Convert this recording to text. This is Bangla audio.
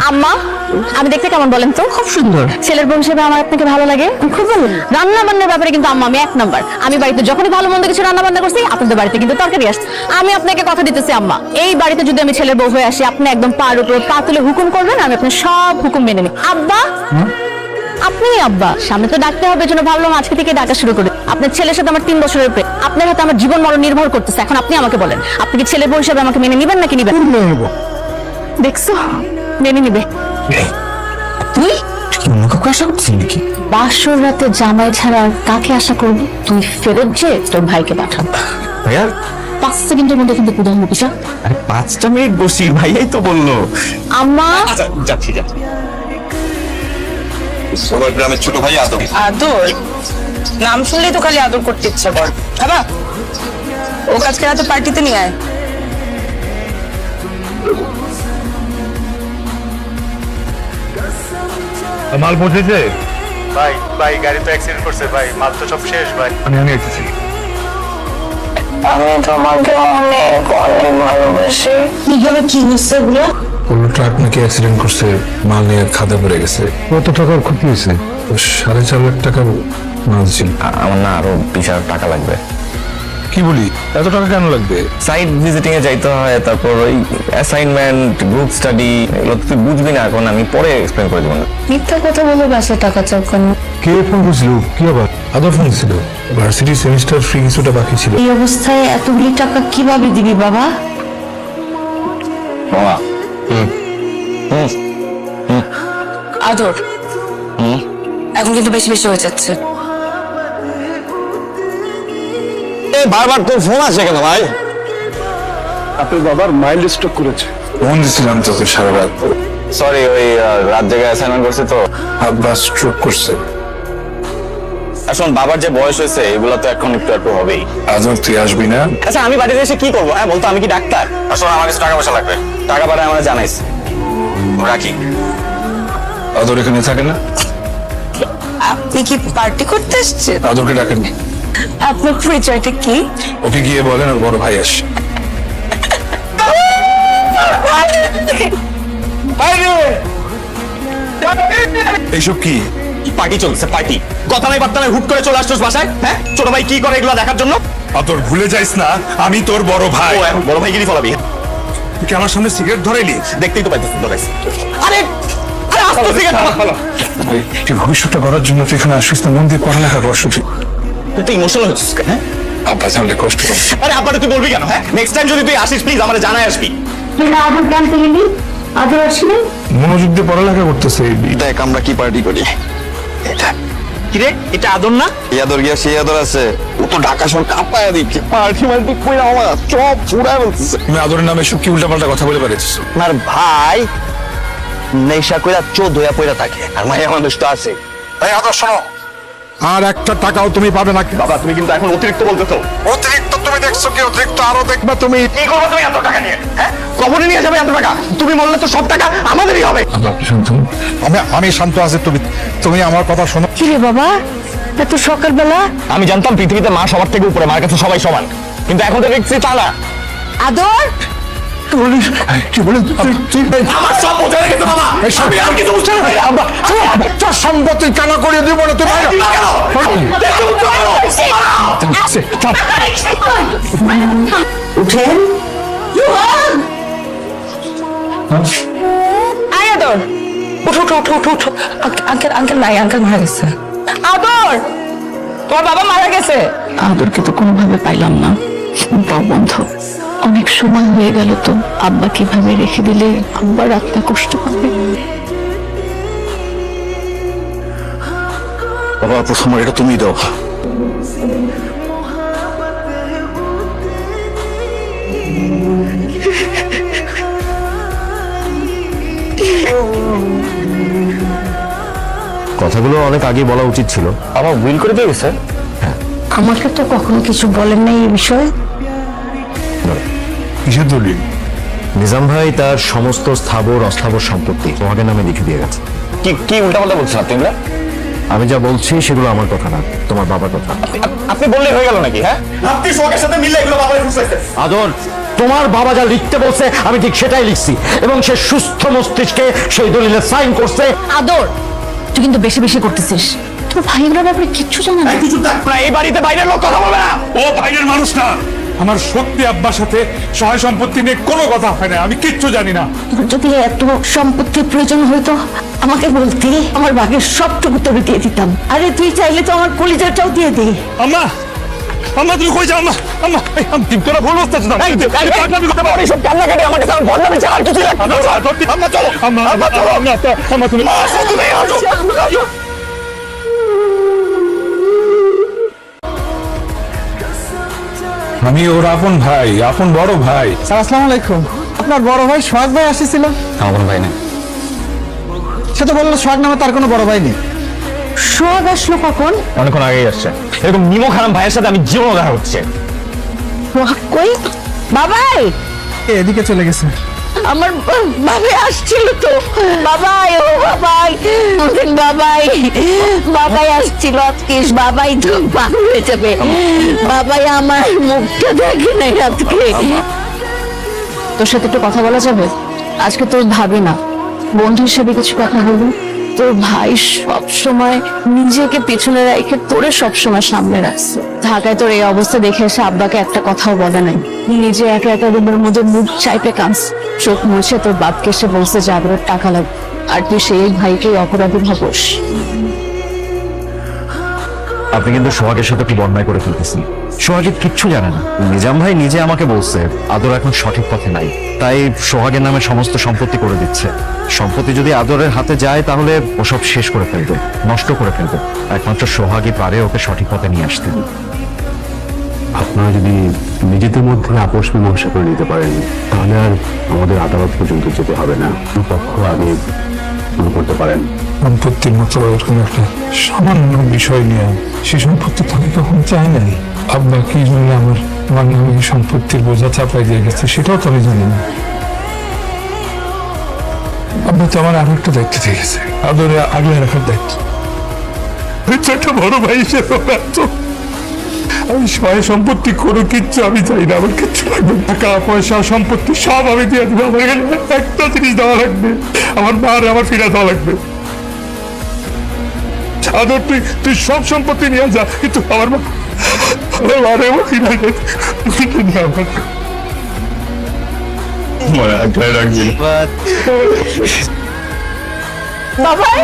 আম্মা, আমি দেখতে কেমন বলেন তো? খুব সুন্দর। ছেলের বউ হিসেবে আমার আপনাকে ভালো লাগে? খুব ভালো। রান্না বান্নার ব্যাপারে কিন্তু আম্মা আমি 1 নাম্বার। আমি বাড়িতে যখনই ভালো মন্দ কিছু রান্না বান্না করছি, আপনাদের বাড়িতে কিন্তু তরকারি আসছে। আমি আপনাকে কথা দিতেছি আম্মা, এই বাড়িতে যদি আমি ছেলের বউ হয়ে আসি, আপনি একদম পার উপর পা তুলে হুকুম করবেন, আমি আপনার সব হুকুম মেনে নিই। আব্বা, আপনি আব্বা, সামনে তো ডাকতে হবে, জন্য ভাবলাম আজকে থেকে ডাকা শুরু করি। আপনার ছেলের সাথে আমার 3 বছরের প্রেম, আপনার হাতে আমার জীবন মরণ নির্ভর করতেছে। এখন আপনি আমাকে বলেন, আপনি কি ছেলের বউ হিসেবে আমাকে মেনে নিবেন নাকি নিবেন? দেখছো, মেনে নিবে। তুই অন্য কাউকে আশা করছিস নাকি? বাসর রাতে জামাই ছাড়া আর কাকে আশা করবি? তুই ফেরত যে তোর ভাইকে পাঠান। ভাইয়া 5 সেকেন্ডের মধ্যে কিন্তু কোথাও হবি। আরে 5টা মিনিট বসি, ভাইয়াই তো বললো। আম্মা, আচ্ছা যাচ্ছি। সবার গ্রামের ছোট ভাই আদর। আদর নাম শুনলেই তো খালি আদর করতে ইচ্ছা কর। বাবা, ও আজকে রাতে পার্টিতে নিয়ে আয়। মাল পৌঁছেছে? ভাই গাড়ি তো অ্যাক্সিডেন্ট করছে ভাই, মাল তো সব শেষ ভাই। আমি এসেছি। আমি তোমাকে অনেক অনেক ভালোবাসি। কিভাবে কি হচ্ছে এগুলো? কোনো ট্রাক নাকি অ্যাক্সিডেন্ট করছে, মাল নিয়ে খাদে পড়ে গেছে। কত টাকার ক্ষতি হয়েছে? 4.5 লাখ টাকা মাল ছিল। আমার না আরো 20,000 টাকা লাগবে। কি বলি, এত টাকা কেন লাগবে? সাইট ভিজিটিং এ যাইতে হয়, তারপর ওই অ্যাসাইনমেন্ট, গ্রুপ স্টাডি, এগুলো তুই বুঝবি না, এখন আমি পরে এক্সপ্লেন করে দেবো। মিথ্যা কথা বলে বাসে টাকা চাও কেন? কে ফোন করছিল? কি আবার? আদর ফোন ছিল। ভার্সিটি সেমিস্টার ফ্রি কিছুটা বাকি ছিল। এই অবস্থায় এতগুলি টাকা কিভাবে দিবি বাবা? বাবা আদর, এখন কিন্তু বেশি বেশি হয়ে যাচ্ছে। বারবার তোর ফোন আসে কেন ভাই? আপনার বাবার মাইল্ড স্ট্রোক করেছে। ফোন দিছিলাম তোকে সারা রাত। সরি, ওই রাত জায়গায় অ্যাসাইনমেন্ট করছে তো। আব্বা স্ট্রোক করছে। এখন বাবার যে বয়স হয়েছে, এগুলো তো এখন একটু হবেই। আদর তুই আসবি না? আচ্ছা, আমি বাড়িতে এসে কি করবো? হ্যাঁ বলতো, আমি কি ডাক্তার? আসলে আমার কাছে টাকা পয়সা লাগবে, টাকা পাঠায় আমরা জানাইছি। রাখি। আদর এখানে থাকে না? আপনি কি পার্টি করতে এসছেন? আদরকে ডাকেননি? আপনার পরিচয়টা কি? ওকে গিয়ে বলেন আর বড় ভাই আসে। এইসব কি? পার্টি চলছে, পার্টি। কথা নাই বার্তা নাই, হুট করে চলে আসছোস বাসায়। হ্যাঁ, ছোট ভাই কি করে এগুলো দেখার জন্য? আদর ভুলে যাইস না, আমি তোর বড় ভাই। ও এখন বড় ভাই গিরি ফলাবি? তুই কি আমার সামনে সিগারেট ধরাইলি? দেখতেই তো পাইতেছিস ধরাইছি। আরে আরে আস্তে সিগারেট। তুই ভবিষ্যৎটা করার জন্য তুই এখানে আসিস না, মন দিয়ে পড়ালেখা কর শুধু। তুই তো ইমোশনাল হচ্ছিস কেন? হ্যাঁ, আব্বা জানলে কষ্ট হবে। আরে আব্বাটা তুই বলবি কেন? হ্যাঁ, নেক্সট টাইম যদি তুই আসিস প্লিজ আমারে জানাই আসবি। তুই না আদর জানতে গেলি? আদর আসলে মনোযোগ দিয়ে পড়ালেখা করতেছে। দেখ আমরা কি পার্টি করি। কিরে, এটা আদর না? এই আদর গিয়া সেই আদর আছে, ও তো ঢাকা শহর কাঁপায়া দিচ্ছে। পার্টি মার্টি কইরা আমার সব পুরাই বলতেছে। তুমি আদরের নামে সব কি উল্টাপাল্টা কথা বলে পারিস? আপনার ভাই নেশা কইরা চোদ হইয়া পইরা থাকে, আর মাইয়া মানুষ তো আছে। এই আদর শোনো, আর একটা টাকাও তুমি পাবে না। বাবা তুমি কিন্তু এখন অতিরিক্ত বলতেছো। অতিরিক্ত তুমি দেখছো কি? অতিরিক্ত আরো দেখবা তুমি। কি করবে তুমি এত টাকা নিয়ে? হ্যাঁ, কবরে নিয়ে যাবে এত টাকা? তুমি বললে তো সব টাকা আমাদেরই হবে। আপনি শান্ত হন। আমি শান্ত আছি। তুমি আমার কথা শোনো। কি রে বাবা, এত সকালবেলা? আমি জানতাম পৃথিবীতে মা সবার থেকে উপরে, মার কাছে সবাই সমান, কিন্তু এখন তো দেখছি তা না। আদর, কি বলে? আমার সব বোঝা রেখেছে বাবা, আমি আর কিছু বুঝতে পারি না। তোর সম্পত্তি কানা করে দিব না তুমি। উঠেন। আয় আদর, উঠো উঠো উঠো উঠো উঠো। আঙ্কেল আঙ্কেল নাই, আঙ্কেল মারা গেছে। আদর, তোমার বাবা মারা গেছে। আদরকে তো কোনোভাবে পাইলাম না, পাও বন্ধ। অনেক সময় হয়ে গেল তো, আব্বা কিভাবে রেখে দিলে আব্বার আত্মা কষ্ট পাবে। বাবা প্রথম এটা তুমি দাও। কথাগুলো অনেক আগে বলা উচিত ছিল। আমার উইল করে দিয়ে গেছে। আমাকে তো কখনো কিছু বলেন নাই এই বিষয়ে। কিসের দলিল? নিজাম ভাই তার সমস্ত স্থাবর অস্থাবর সম্পত্তি তোমাকে নামে লিখে দিয়ে গেছে। কি কি উল্টাপাল্টা বলছেন আপনি? আমি যা বলছি সেগুলো আমার কথা না, তোমার বাবার কথা। আপনি বললে হয়ে গেল নাকি? হ্যাঁ, আপনি শোকের সাথে মিলে এগুলো বাবার ফুসলাইছেন। আদর, তোমার বাবা যা লিখতে বলছে আমি ঠিক সেটাই লিখছি, এবং সে সুস্থ মস্তিষ্কে সেই দলিলে সাইন করছে। আদর, তুই কিন্তু বেশি বেশি করতেছিস। তোর ভাইগুলোর ব্যাপারে কিচ্ছু জানা না। এই বাড়িতে বাইরের লোক কথা বলবে না। ও বাইরের মানুষ না, আমার সত্যি আব্বার সাথে সহায় সম্পত্তি নিয়ে কোনো কথা হয় না, আমি কিচ্ছু জানি না। তোর যদি এত সম্পত্তির প্রয়োজন হইতো আমাকে বলতি, আমার ভাগের সবটুকু তোর দিয়ে দিতাম। আরে তুই চাইলে তো আমার কলিজাটাও দিয়ে দে। আম্মা, আম্মা তুমি কই যাও? আম্মা, আম্মা, আমি তোরা ভুল বুঝতেছ না। এইসব কান্নাকাটি আমার কাছে আমার বন্ধ হয়েছে, আর কিছু না। আম্মা চলো, আম্মা চলো, আম্মা তুমি আমি ওর আপন ভাই, আপন বড় ভাই। স্যার আসসালামু আলাইকুম। আপনার বড় ভাই সোহাগ ভাই আসছিল? আমার কোনো ভাই নেই। সে তো বললো সোহাগ নামে তার কোনো বড় ভাই নেই। সোহাগ আসলো কখন? অনেকক্ষণ আগেই আসছে। এরকম নিমক হারাম ভাইয়ের সাথে আমি জীবন দেখা হচ্ছে। সোহাগ কই? বাবাই, এদিকে চলে গেছে। আমার বাবাই আসছিল তো। বাবাই, ও বাবাই, বাবাই, বাবাই আসছিল আজকে। বাবাই তো পাগল হয়ে যাবে। বাবাই আমার মুখটা দেখে নাই আজকে। তোর সাথে একটু কথা বলা যাবে? আজকে তোর ভাবি না, বন্ধু হিসেবে কিছু কথা বলবো। তোর ভাই সব সময় নিজেকে পিছনে রেখে তোরে সব সময় সামনে রাখছে। ঢাকায় তোর এই অবস্থা দেখে এসে আব্বাকে একটা কথাও বলে নাই। নিজে একা একা রুমের মধ্যে মুখ চাইপে কাঁদছে। চোখ মুছে তোর বাপকে এসে বলছে যে আদরের টাকা লাগবে, আর তুই সেই ভাইকেই অপরাধী ভাবস। আপনি কিন্তু সোহাগের সাথে খুব অন্যায় করে ফেলতেছেন। সোহাগের কিচ্ছু জানে না। নিজাম ভাই নিজে আমাকে বলছে আদর এখন সঠিক পথে নাই, তাই সোহাগের নামে সমস্ত সম্পত্তি করে দিচ্ছে। সম্পত্তি যদি আদরের হাতে যায় তাহলে ওসব শেষ করে ফেলবে, নষ্ট করে ফেলবে। একমাত্র সোহাগই পারে ওকে সঠিক পথে নিয়ে আসতে। আপনারা যদি নিজেদের মধ্যে আপোষ মীমাংসা করে নিতে পারেন তাহলে আর আমাদের আদালত পর্যন্ত যেতে হবে না। পক্ষ আগে শুরু করতে পারেন। সম্পত্তির মতো এরকম একটা সামান্য বিষয় নিয়ে সে সম্পত্তি তাকে কখন চাই নাই। আব্বা কি জন্য আমার নামে সম্পত্তির বোঝা চাপাই দিয়ে গেছে সেটাও তো আমি জানি না। আব্বা তো আমার আরো একটা দায়িত্ব দিয়ে গেছে, আদরে আগলে রাখার দায়িত্ব। একটা বড় ভাই হিসেবে ব্যর্থ। আমি সবাই সম্পত্তি কোনো কিচ্ছু আমি চাই না, আমার কিচ্ছু লাগবে না। টাকা পয়সা সম্পত্তি সব আমি দিয়ে দেবো। আমার এখানে একটা জিনিস দেওয়া লাগবে, আমার মা আমার ফিরে দেওয়া লাগবে। আদর তুই সব সম্পত্তি নিয়ে যা, কিন্তু আমার মারে আমার ফিরে আমার বাবাই